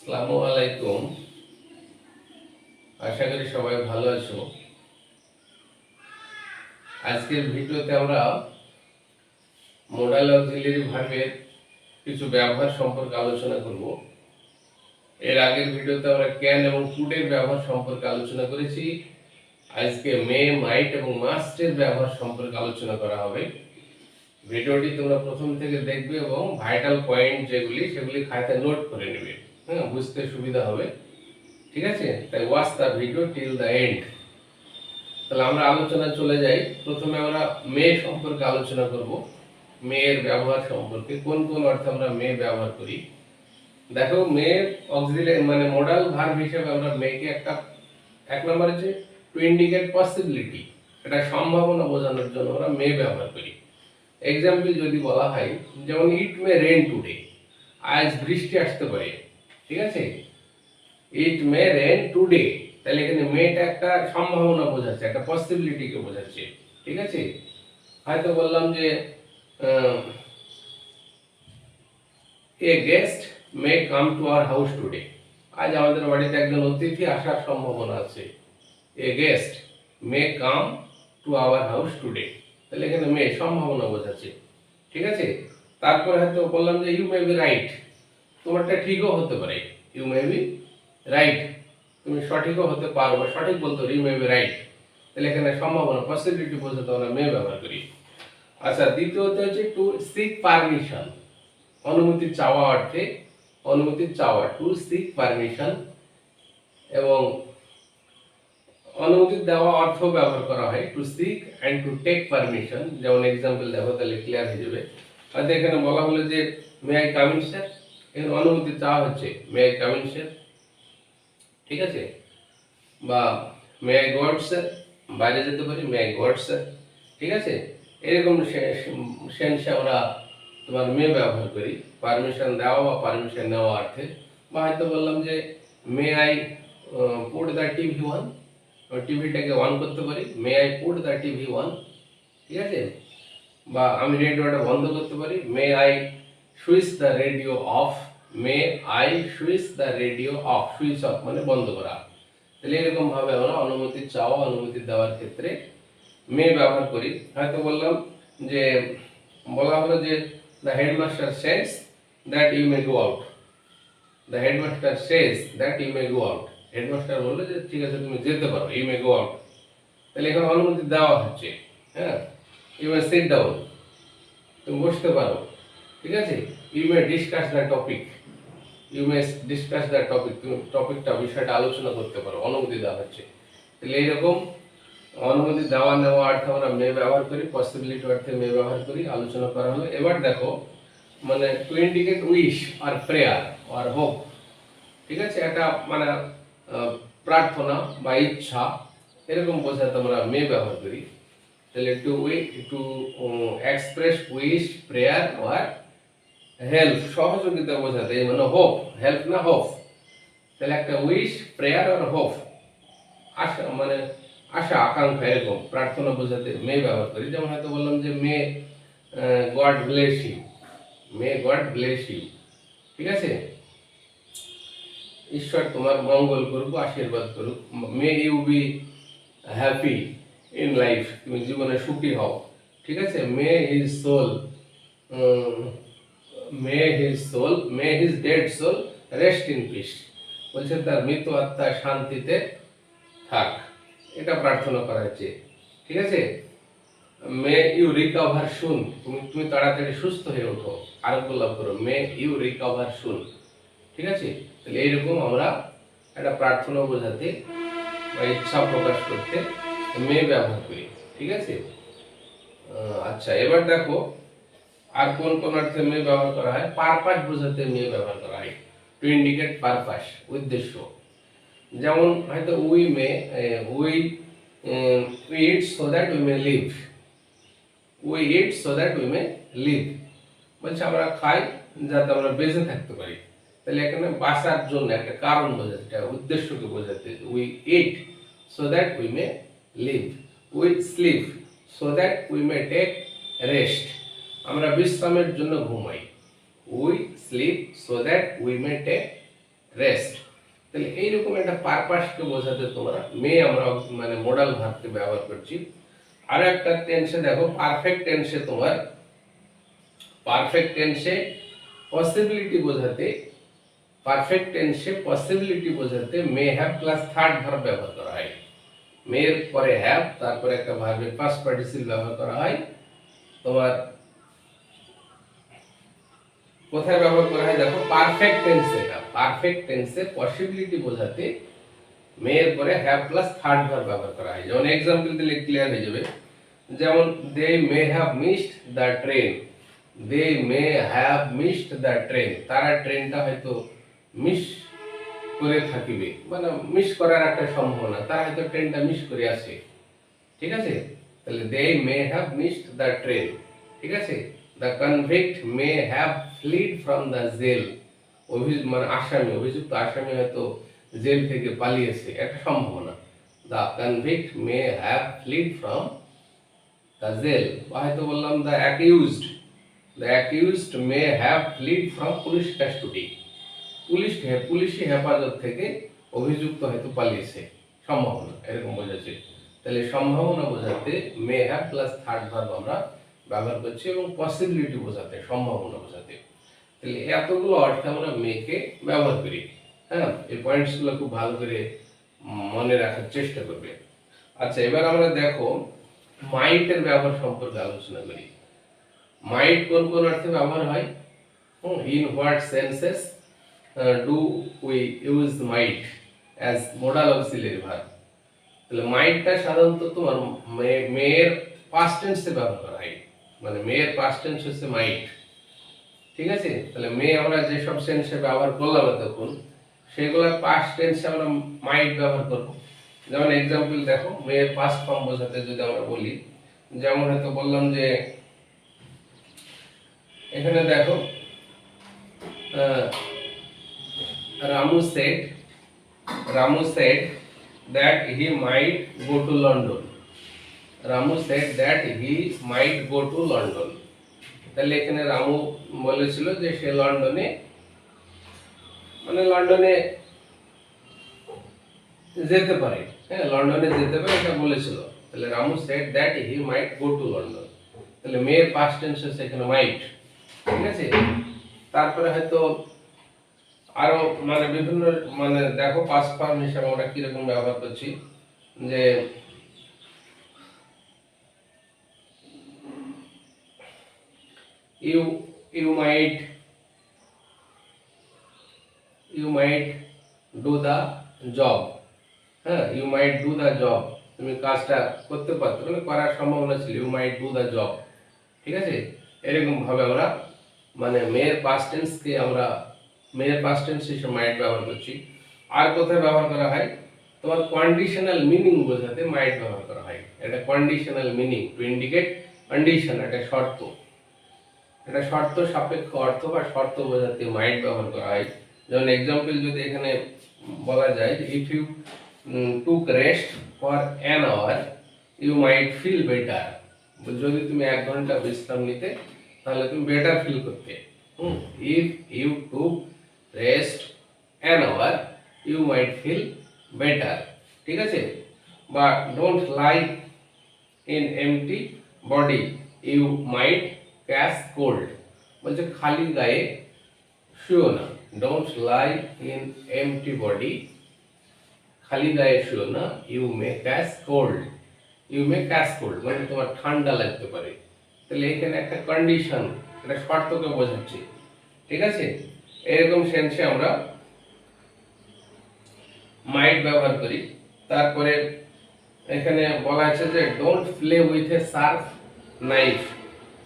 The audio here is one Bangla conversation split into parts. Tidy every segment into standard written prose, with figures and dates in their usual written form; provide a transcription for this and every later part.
আসসালামু আলাইকুম। আশা করি সবাই ভালো আছো। আজকের ভিডিওতে আমরা মডাল অক্সিলারি ভার্বের কিছু ব্যবহার সম্পর্কে আলোচনা করব। এর আগের ভিডিওতে আমরা ক্যান এবং কুডের ব্যবহার সম্পর্কে আলোচনা করেছি। আজকে মে, মাইট এবং মাস্টের ব্যবহার সম্পর্কে আলোচনা করা হবে। ভিডিওটি তোমরা প্রথম থেকে দেখবে এবং ভাইটাল পয়েন্ট যেগুলি সেগুলি খাতায় নোট করে নেবে। বুঝতে সুবিধা হবে। ঠিক আছে, তাই watch the video till the end. তাহলে আমরা আলোচনা চলে যাই। প্রথমে আমরা মে সম্পর্কে আলোচনা করব। মেয়ের ব্যবহার সম্পর্কে, কোন কোন অর্থে আমরা মে ব্যবহার করি। দেখো, মে অক্সিলারি মানে মডাল ভার্ব হিসেবে আমরা মেকে এক নম্বর হচ্ছে টু ইন্ডিকেট পসিবিলিটি, এটা সম্ভাবনা বোঝানোর জন্য আমরা মে ব্যবহার করি। এক্সাম্পল যদি বলা হয়, যেমন ইট মে রেন টুডে, আজ বৃষ্টি আসতে পারে। ঠিক আছে, ইট মে রেন টুডে, তাহলে এখানে মেটা একটা সম্ভাবনা বোঝাচ্ছে, একটা পসিবিলিটিকে বোঝাচ্ছে। ঠিক আছে, হয়তো বললাম যে a guest may come to our house today, আজ আমাদের বাড়িতে একজন অতিথি আসার সম্ভাবনা আছে। A guest may come to our house today, তাহলে এখানে মে সম্ভাবনা বোঝাচ্ছে। ঠিক আছে, তারপরে হয়তো বললাম যে ইউ মে বি রাইট, তোমারটা ঠিকও হতে পারে। ইউ মে বি রাইট, তুমি সঠিকও হতে পারো বা সঠিক বলতে পারো, ইউ মে বি রাইট, তাহলে এখানে সম্ভাবনা পসিবিলিটি বোঝাতে আমরা মে ব্যবহার করি। আচ্ছা, দ্বিতীয়ত হচ্ছে টু সিক পারমিশন, অনুমতি চাওয়া অর্থে, অনুমতি চাওয়া, টু সিক পারমিশন। এবং অনুমতি দেওয়া অর্থ ব্যবহার করা হয়, to seek and to take permission. যেমন এক্সাম্পল দেখো, তাহলে ক্লিয়ার হয়ে যাবে। হয়তো এখানে বলা হলো যে may I come in sir, এখানে অনুমতি চাওয়া হচ্ছে, may I come in sir. ঠিক আছে, বা may I go out sir, বাইরে যেতে পারি, may I go out sir. ঠিক আছে, এরকম সেন্সে আমরা তোমার মে ব্যবহার করি, পারমিশন দেওয়া বা পারমিশন নেওয়া অর্থে। বা হয়তো বললাম যে may I put the TV on, টিভিটাকে অন করতে পারি, may I put the TV on. ঠিক আছে, বা আমি রেডিওটা বন্ধ করতে পারি, may I switch the radio off, may I switch the radio off, switch off মানে বন্ধ করা। তাহলে এরকম ভাবে আমরা অনুমতি চাওয়া, অনুমতি দেওয়ার ক্ষেত্রে মে ব্যবহার করি। হয়তো বললাম যে, বলা হলো যে the headmaster says that you may go out, the headmaster says that you may go out, headmaster বললো যে ঠিক আছে তুমি যেতে পারো, ইউ মে গো আউট, তাহলে এখানে অনুমতি দেওয়া হচ্ছে। হ্যাঁ, ইউ মে সিট ডাউন, তুমি বসতে পারো। ঠিক আছে, you may discuss the topic, you may discuss the topic, তুমি টপিকটা, বিষয়টা আলোচনা করতে পারো, অনুমতি দেওয়া হচ্ছে। তাহলে এইরকম অনুমতি দেওয়া নেওয়া অর্থে আমরা মে ব্যবহার করি, পসিবিলিটি অর্থে মে ব্যবহার করি, আলোচনা করা হলো। এবার দেখো, মানে টু ইন্ডিকেট উইশ আর প্রেয়ার আর হোপ। ঠিক আছে, এটা মানে প্রার্থনা বা ইচ্ছা, এরকম বোঝাতে আমরা মে ব্যবহার করি। তাহলে টু এক্সপ্রেস উইশ, প্রেয়ার আর হেল্প, সহযোগিতা বোঝাতে, মানে হোপ, হেল্প না হোপ। তাহলে একটা উইশ, প্রেয়ার আর হোপ, আশা মানে আশা আকাঙ্ক্ষা, এরকম প্রার্থনা বোঝাতে মে ব্যবহার করি। যেমন হয়তো বললাম যে may God bless you, may God bless you. ঠিক আছে, ঈশ্বর তোমার মঙ্গল করুক, আশীর্বাদ করুক। May you be happy in life, তুমি জীবনে সুখী হও। ঠিক আছে, may his soul, may his dead soul rest in peace, বলছে তার মৃত আত্মা শান্তিতে থাক, এটা প্রার্থনা করা হচ্ছে। ঠিক আছে, মে ইউ রিকভার সুন, তুমি তাড়াতাড়ি সুস্থ হয়ে ওঠো, আরোগ্য লাভ করো, মে ইউ রিকভার সুন। ঠিক আছে, তাহলে এইরকম আমরা একটা প্রার্থনা বোঝাতে বা ইচ্ছা প্রকাশ করতে মে ব্যবহার করি। ঠিক আছে, আচ্ছা, এবার দেখো আর কোন কোন অর্থে মে ব্যবহার করা হয়। পারপাস বোঝাতে মে ব্যবহার করা হয়, টু ইন্ডিকেট পারপাস, উদ্দেশ্য। যেমন হয়তো we eat so that we may live, we eat so that we may live, বলছে আমরা খাই যাতে আমরা বেঁচে থাকতে পারি। তাহলে এখানে বাঁচার জন্য একটা কারণ বোঝাতে, উদ্দেশ্যকে বোঝাতে, we eat so that we may live, we sleep so that we may take rest, আমরা বিশ্রামের জন্য ঘুমাই, we sleep so that we may take rest. তাহলে এইরকম একটা পারপাসকে বোঝাতে তোমরা মে আমরা মানে মোডাল ভার্বকে ব্যবহার করছি। আর একটা টেন্সে দেখো পারফেক্ট টেন্সে তোমার পারফেক্ট টেন্সে পসিবিলিটি বোঝাতে may have plus third verb ব্যবহার করা হয়। মের পরে হ্যাভ, তারপরে একটা ভার্বের পাস্ট পার্টিসিপল ব্যবহার করা হয়। তোমার কোথায় ব্যবহার করা হয় দেখো পারফেক্ট টেন্সে পসিবিলিটি বোঝাতে মের পরে হ্যাভ প্লাস থার্ড ভার্ব ব্যবহার করা হয়। যেমন এক্সাম্পল দিলে ক্লিয়ার হয়ে যাবে। যেমন they may have missed the train, তারা ট্রেনটা হয়তো মিস করে থাকিবে, মানে মিস করার একটা সম্ভাবনা, তারা হয়তো ট্রেনটা মিস করে আসে। ঠিক আছে, তাহলে they may have missed the train. ঠিক আছে, the convict may have fled from the jail, মানে অভিযুক্ত আসামি হয়তো জেল থেকে পালিয়েছে, একটা সম্ভাবনা। The convict may have fled from the jail. বা হয়তো বললাম the accused may have fled from police custody, পুলিশি হেফাজত থেকে অভিযুক্ত হয়তো পালিয়েছে, সম্ভাবনা, এরকম বোঝাচ্ছে। তাহলে সম্ভাবনা বোঝাতে may have plus third verb আমরা ব্যবহার করছি, এবং পসিবিলিটি বোঝাতে, সম্ভাবনা বোঝাতে। তাহলে এতগুলো অর্থে আমরা মেকে ব্যবহার করি। হ্যাঁ, এই পয়েন্টসগুলো খুব ভালো করে মনে রাখার চেষ্টা করবে। আচ্ছা, এবার আমরা দেখো মাইটের ব্যবহার সম্পর্কে আলোচনা করি। মাইট কোন কোন অর্থে ব্যবহার হয়, in what senses do we use might as modal auxiliary verb. তাহলে মাইটটা সাধারণত তোমার মেয়ের পাস্ট টেন্সে ব্যবহার করা হয়, মানে মেয়ের পাস্ট টেন্স হচ্ছে মাইট। ঠিক আছে, তাহলে মে আমরা যেসব সেন্সে ব্যবহার করলাম তখন সেগুলোর পাস্ট টেন্সে আমরা মাইট ব্যবহার করব। যেমন এক্সাম্পল দেখো, মেয়ের পাস্ট ফর্ম বোঝাতে যদি আমরা বলি, যেমন হয়তো বললাম যে এখানে দেখো Ramu said that he might go to London. তাহলে এখানে রামু বলেছিল যে সে লন্ডনে, মানে লন্ডনে যেতে পারে, হ্যাঁ লন্ডনে যেতে পারে এটা বলেছিল। তাহলে Ramu said that he might go to London। তাহলে মেয়ের পাস্ট টেন্স হচ্ছে এখানে মাইট। ঠিক আছে, তারপরে হয়তো আরো মানে বিভিন্ন, মানে দেখো পাস্ট ফর্ম হিসেবে আমরা কিরকম ব্যবহার করছি, যে you might do the job। হ্যাঁ, you might do the job, তুমি কাজটা করতে পারছো, মানে করার সম্ভাবনা ছিল, you might do the job। ঠিক আছে, এরকম ভাবে আমরা মানে মেয়ের পাস্ট টেন্স হিসেবে মাইট ব্যবহার করছি। আর কোথায় ব্যবহার করা হয়, তোমার কন্ডিশনাল মিনিং বোঝাতে মাইট ব্যবহার করা হয়। এটা conditional meaning, to indicate condition, এটা শর্ত সাপেক্ষ অর্থ বা শর্ত বোঝাতে মাইট ব্যবহার করা হয়। যেমন এক্সাম্পল যদি এখানে বলা যায়, if you took rest for an hour you might feel better, যদি তুমি 1 ঘন্টা বিশ্রাম নিতে তাহলে তুমি বেটার ফিল করতে। If you took rest an hour you might feel better. ঠিক আছে, বা don't lie in empty body you might catch cold, বলছে খালি গায়ে শুও না, don't lie in empty body, খালি গায়ে শুও না, ইউ মে ক্যাচ কোল্ড, মানে তোমার ঠান্ডা লাগতে পারে। তাহলে এখানে একটা কন্ডিশন, এটা শর্তকে বোঝাচ্ছে। ঠিক আছে, এরকম সেন্সে আমরা মাইট ব্যবহার করি। তারপরে এখানে বলা আছে যে don't play with a sharp knife,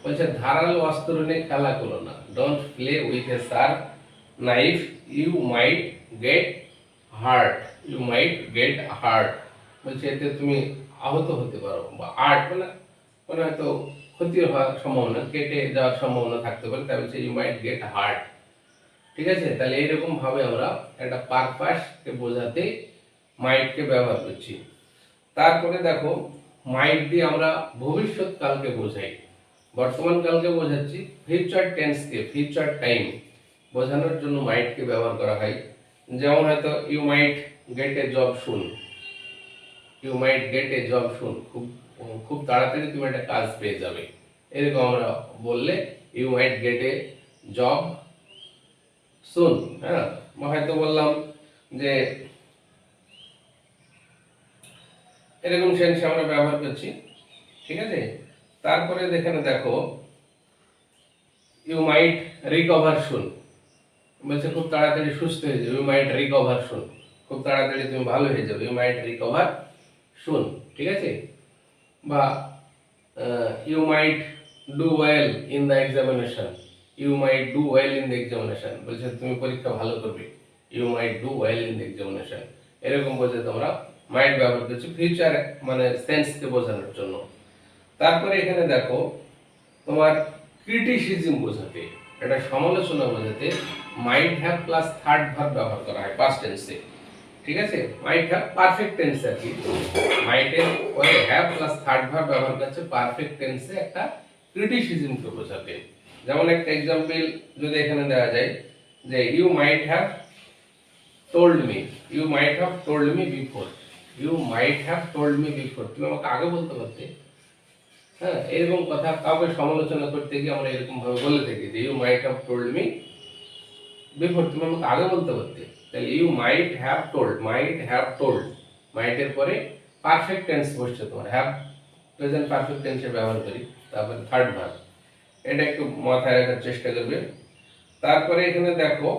বলছে ধারালো অস্ত্র নিয়ে খেলা করো না, don't play with a sharp knife you might get hurt, বলছে এতে তুমি আহত হতে পারো, বা মানে হয়তো ক্ষতি হওয়ার সম্ভাবনা, কেটে যাওয়ার সম্ভাবনা থাকতে পারে, তাই বলছে ইউ মাইট গেট হার্ট। ঠিক আছে, তাহলে এইরকম ভাবে আমরা একটা পারপাসকে বোঝাতে মাইটকে ব্যবহার করছি। তারপরে দেখো মাইট দিয়ে আমরা ভবিষ্যৎ কালকে বোঝাই, বর্তমান কালকে বোঝাচ্ছি, ফিউচার টেন্সকে, ফিউচার টাইম বোঝানোর জন্য মাইটকে ব্যবহার করা হয়। যেমন হয়তো you might get a job soon, you might get a job soon, খুব খুব তাড়াতাড়ি তুমি একটা কাজ পেয়ে যাবে, এরকম আমরা বললে you might get a job soon. হ্যাঁ, হয়তো বললাম যে এরকম সেন্স আমরা ব্যবহার করছি, ঠিক আছে। তারপরে এখানে দেখো ইউ মাইট রিকভার শুন, বলছে খুব তাড়াতাড়ি সুস্থ হয়ে যাবে, ইউ মাইট রিকভার শুন, খুব তাড়াতাড়ি তুমি ভালো হয়ে যাবে, ইউ মাইট রিকভার শুন, ঠিক আছে। বা you might do well in the examination, you might do well in the examination, বলছে তুমি পরীক্ষা ভালো করবে, you might do well in the examination, এরকম বলছে তোমরা মাইট ব্যবহার করছো ফিউচার মানে সেন্সকে বোঝানোর জন্য। তারপরে এখানে দেখো তোমার ক্রিটিসিজম বোঝাতে, এটা সমালোচনা বোঝাতে might have plus third verb ব্যবহার করা হয় পাস্ট টেন্সে, ঠিক আছে। মাইট হ্যাভ পারফেক্ট টেন্সে আর কি, মাইটের পরে হ্যাভ প্লাস থার্ড ভার্ব ব্যবহার করছে পারফেক্ট টেন্সে একটা ক্রিটিসিজমকে বোঝাতে। যেমন একটা এক্সাম্পল যদি এখানে দেওয়া যায় যে you might have told me, you might have told me before, you might have told me before, তুমি আমাকে আগে বলতে পারতে। হ্যাঁ, এরকম কথা কাউকে সমালোচনা করতে গিয়ে আমরা এরকম ভাবে বলে থাকি যে you might have told me before, তুমি আমাকে আগে বলতে পারতে। তাহলে you might have told, might have told, মাইটের পরে পারফেক্ট টেন্স বসছে তোমার, হ্যাভ প্রেজেন্ট পারফেক্ট টেন্সে ব্যবহার করি, তারপরে থার্ড ভার্ব, এটা একটু মাথায় রাখার চেষ্টা করবে। তারপরে এখানে দেখো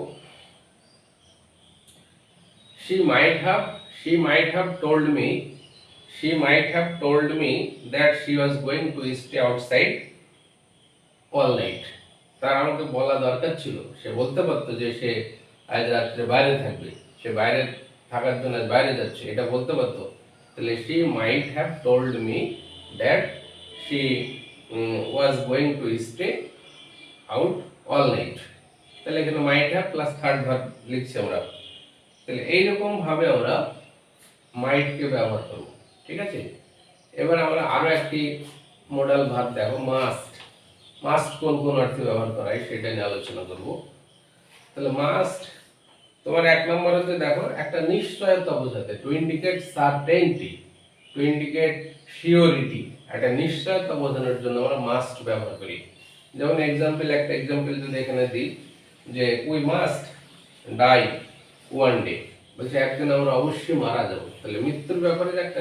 she might have told me, she might have told me that she was going to stay outside all night, তার আমাকে বলা দরকার ছিল, সে বলতে পারতো যে সে আজ রাত্রে বাইরে থাকবে, সে বাইরে থাকার জন্য বাইরে যাচ্ছে, এটা বলতে পারতো। তাহলে she might have told me that she was going to stay out all night, তাহলে এখানে might have plus third verb লিখছি আমরা। তাহলে এইরকম ভাবে আমরা মাইটকে ব্যবহার করব, ঠিক আছে। এবার আমরা আরো একটি মডাল ভার্ব দেখো মাস্ট, মাস্ট কোন কোন অর্থে ব্যবহার করা হয় সেটা নিয়ে আলোচনা করব। তাহলে মাস্ট তোমার এক নম্বর হচ্ছে দেখো একটা নিশ্চয়তা বোঝাতে, to indicate certainty, to indicate surety, একটা নিশ্চয়তা বোঝানোর জন্য আমরা মাস্ট ব্যবহার করি। যেমন এক্সাম্পল, একটা এক্সাম্পল যদি এখানে দিই যে we must die one day, বলছে একদিন আমরা অবশ্যই মারা যাব, তাহলে মৃত্যুর ব্যাপারে একটা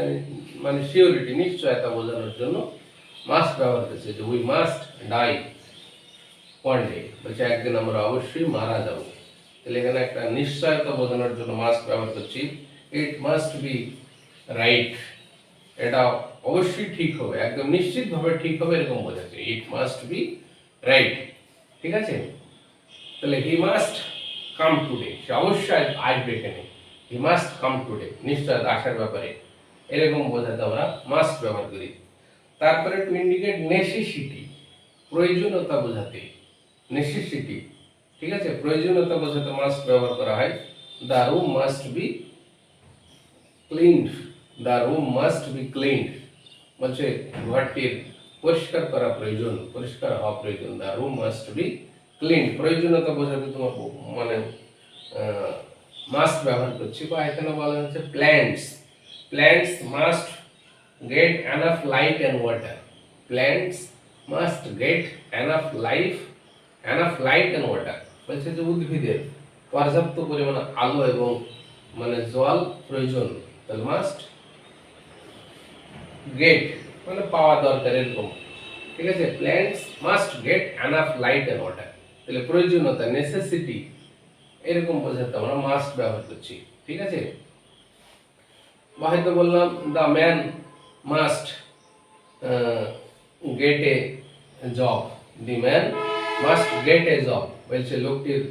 মানে সিওরিটি নিশ্চয়তা বোঝানোর জন্য মাস্ট ব্যবহার করছে, যে we must die one day, বলছে একদিন আমরা অবশ্যই মারা যাব, তাহলে এখানে একটা নিশ্চয়তা বোঝানোর জন্য মাস্ট ব্যবহার করছি। ইট মাস্ট বি রাইট, এটা অবশ্যই ঠিক হবে, একদম নিশ্চিতভাবে ঠিক হবে এরকম বোঝাচ্ছে, ইট মাস্ট বি রাইট, ঠিক আছে। তাহলে হি মাস্ট কাম টুডে, সে অবশ্যই আসবে এখানে, হি মাস্ট কাম টুডে, নিশ্চয় আসার ব্যাপারে, এরকম বোঝাতে আমরা মাস্ট ব্যবহার করি। তারপরে টু ইন্ডিকেট নেসেসিটি, প্রয়োজনীয়তা বোঝাতে, নেসেসিটি, ঠিক আছে, প্রয়োজনীয়তা বোঝাতে মাস্ট ব্যবহার করা হয়। The room must be cleaned, the room must be cleaned, বলছে ঘরটির পরিষ্কার করা প্রয়োজন, পরিষ্কার হওয়া প্রয়োজন, the room must be clean, প্রয়োজনীয়তা বোঝাতে তোমার মানে মাস্ট ব্যবহার করছি। বা এখানে বলা হচ্ছে plants, plants must get enough light and water, plants must get enough light and water, বলছে যে উদ্ভিদের পর্যাপ্ত পরিমাণে আলো এবং মানে জল প্রয়োজন, তাহলে মাস্ট গেট মানে পাওয়া দরকার এরকম, ঠিক আছে। Plants must get enough light and water, তাহলে প্রয়োজনীয়তা নেসেসিটি এরকম বোঝাতে আমরা মাস্ট ব্যবহার করছি, ঠিক আছে। বা হয়তো বললাম the man must get a job, the man must get a job, বলছে লোকটির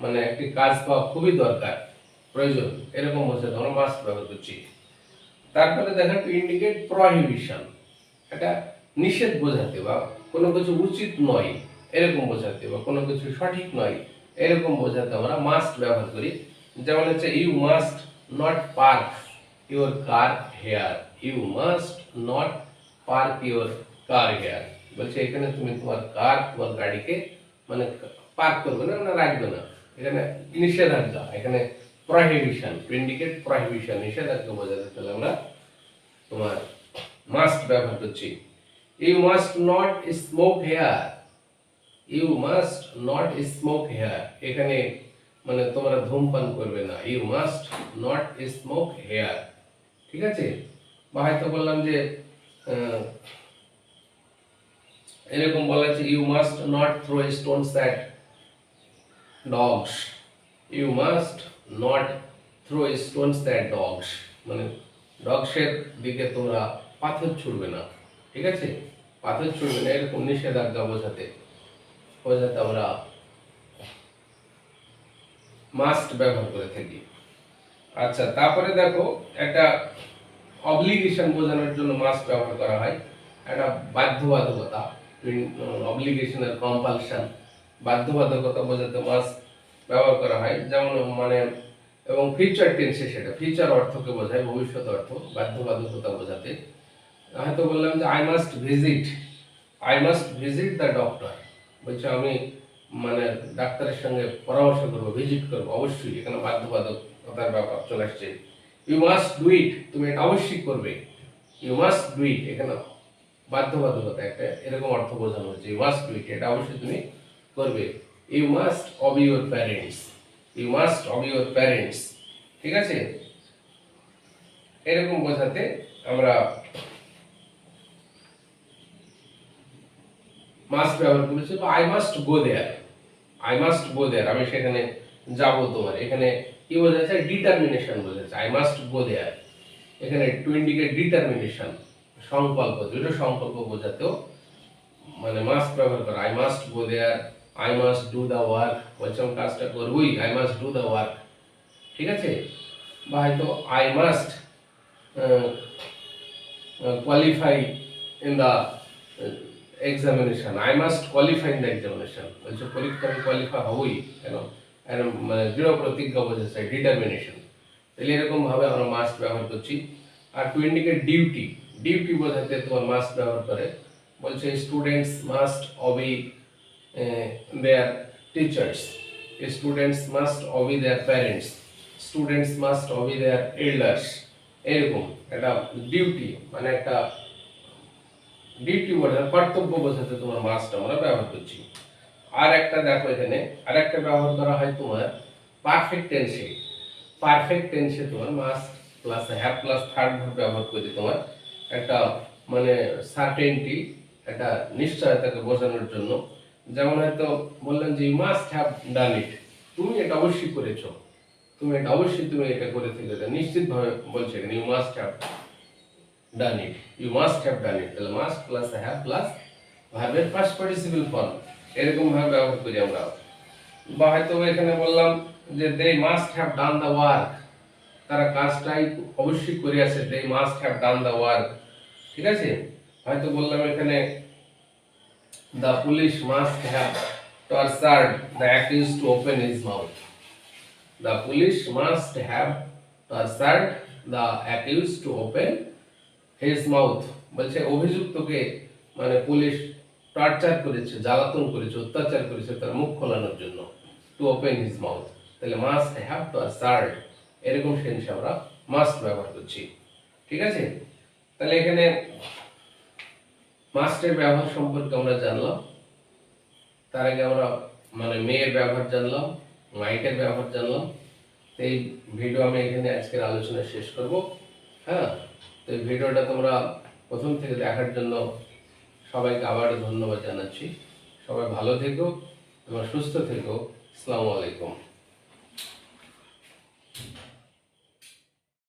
মানে একটি কাজ পাওয়া খুবই দরকার, প্রয়োজন, এরকম বোঝাতে আমরা মাস্ট ব্যবহার করছি। তারপরে দেখেন টু ইন্ডিকেট প্রহিবিশন, এটা নিষেধ বোঝাতে বা কোনো কিছু উচিত নয় এরকম বোঝাতে, বা কোনো কিছু সঠিক নয় এরকম বোঝাতে আমরা মাস্ট ব্যবহার করি। যেমন হচ্ছে you must not park your car here, you must not park your car here, বলছে এখানে তুমি তোমার গাড়িকে মানে পার্ক করবে না, রাখবে না, এখানে নিষেধাজ্ঞা, এখানে প্রহিবিশন, টু ইন্ডিকেট প্রহিবিশন, নিষেধাজ্ঞা বোঝাতে, তাহলে আমরা তোমার মাস্ট ব্যবহার করছি। You must not smoke here, you must not smoke here, এখানে মানে তোমরা ধূমপান করবে না, you must not smoke here, ঠিক আছে। বা হয়তো বললাম যে এরকম বলা আছে, you must not throw stones at dogs, you must not throw stones at dogs, মানে ডগসের দিকে তোমরা পাথর ছুড়বে না, ঠিক আছে, পাথর ছুড়বে না, এরকম নিষেধাজ্ঞা বোঝাতে আমরা মাস্ট ব্যবহার করে থাকি। আচ্ছা, তারপরে দেখো একটা অব্লিগেশন বোঝানোর জন্য মাস্ট ব্যবহার করা হয়, একটা বাধ্যবাধকতা, অব্লিগেশনের কম্পালশন, বাধ্যবাধকতা বোঝাতে মাস্ট ব্যবহার করা হয়, যেমন মানে এবং ফিউচার টেন্সে সেটা ফিউচার অর্থকে বোঝায়, ভবিষ্যৎ অর্থ, বাধ্যবাধকতা বোঝাতে। হয়তো বললাম যে I must visit the doctor, বলছে আমি মানে ডাক্তারের সঙ্গে পরামর্শ করবো, ভিজিট করবো, অবশ্যই এখানে বাধ্যবাধকতার ব্যাপার চলে আসছে। ইউ মাস্ট ডু ইট, তুমি এটা অবশ্যই করবে, ইউ মাস্ট ডু ইট, এখানে বাধ্যবাধকতা একটা এরকম অর্থ বোঝানো হচ্ছে, ইউ মাস্ট ডু ইট, এটা অবশ্যই তুমি করবে। You must obey your parents, you must obey your parents, ঠিক আছে, এরকম বোঝাতে আমরা মাস্ট ব্যবহার করেছি। বা I must go there, I must go there, আমি সেখানে যাব, তোমার এখানে কি বোঝাচ্ছে, ডিটারমিনেশন বোঝাচ্ছে, আই মাস্ট গো দেয়ার, এখানে টু ইন্ডিকেট ডিটারমিনেশন, সংকল্প, দৃঢ় সংকল্প বোঝাতেও মানে মাস্ট ব্যবহার করা, I must go there, I must do the work, বলছে আমি কাজটা করবই, I must do the work, ঠিক আছে। বা হয়তো I must qualify in the examination, I must qualify in the examination, বলছে পরীক্ষায় কোয়ালিফাই হবই, কেন মানে দৃঢ় প্রতিজ্ঞা বোঝাচ্ছে, ডিটারমিনেশন, তাহলে এরকম ভাবে আমরা মাস্ট ব্যবহার করছি। আর টু ইন্ডিকেট ডিউটি, ডিউটি বোঝাতে তোমার মাস্ট ব্যবহার করে, বলছে students must Abhi their teachers, students must Abhi their parents, students must Abhi there elders, এরকম একটা ডিউটি মানে একটা ডিউটি বোঝাতে, কর্তব্য বোঝাতে তোমার মাস্ট আমরা ব্যবহার করছি। আর একটা দেখো, এখানে আর একটা ব্যবহার করা হয় তোমার পারফেক্ট টেন্সে, পারফেক্ট টেন্সে তোমার must plus have plus third verb ব্যবহার করে তোমার একটা মানে সার্টেনটি, একটা নিশ্চয়তাকে বোঝানোর জন্য। যেমন হয়তো বললেন যে ইউ মাস্ট হ্যাভ ডান ইট, তুমি এটা অবশ্যই করেছো, তুমি এটা অবশ্যই তুমি এটা করে থেকে, নিশ্চিতভাবে বলছে এখানে you must have done it, you must have done it, তাহলে মাস্ট প্লাস হ্যাভ প্লাস ভার্বের পাস্ট পার্টিসিপল ফর্ম, এরকম ভাবে ব্যবহার করি আমরা। বা হয়তো এখানে বললাম যে they must have done the work, তারা কাজটাই অবশ্যই করে আছে, they must have done the work, ঠিক আছে। হয়তো বললাম এখানে the police must have tortured the accused to open his mouth, the police must have tortured the accused to open his mouth, বলছে অভিযুক্তকে মানে পুলিশ টর্চার করেছে, জ্বালাতন করেছে, অত্যাচার করেছে তার মুখ খোলানোর জন্য, টু ওপেন হিজ মাউথ, তাহলে মাস্ট হ্যাভ টর্চার্ড, এরকম সেন্সে আমরা মাস্ট ব্যবহার করছি, ঠিক আছে। তাহলে এখানে মাস্টের ব্যবহার সম্পর্কে আমরা জানলাম। তার আগে আমরা মানে মেয়ের ব্যবহার জানলাম, মাইটের ব্যবহার জানলাম। তো এই ভিডিও আমি এখানে আজকের আলোচনা শেষ করব। হ্যাঁ, তো এই ভিডিওটা তোমরা প্রথম থেকে দেখার জন্য সবাইকে আবার ধন্যবাদ জানাচ্ছি। সবাই ভালো থেকো, তোমরা সুস্থ থেকো। আসসালামু আলাইকুম।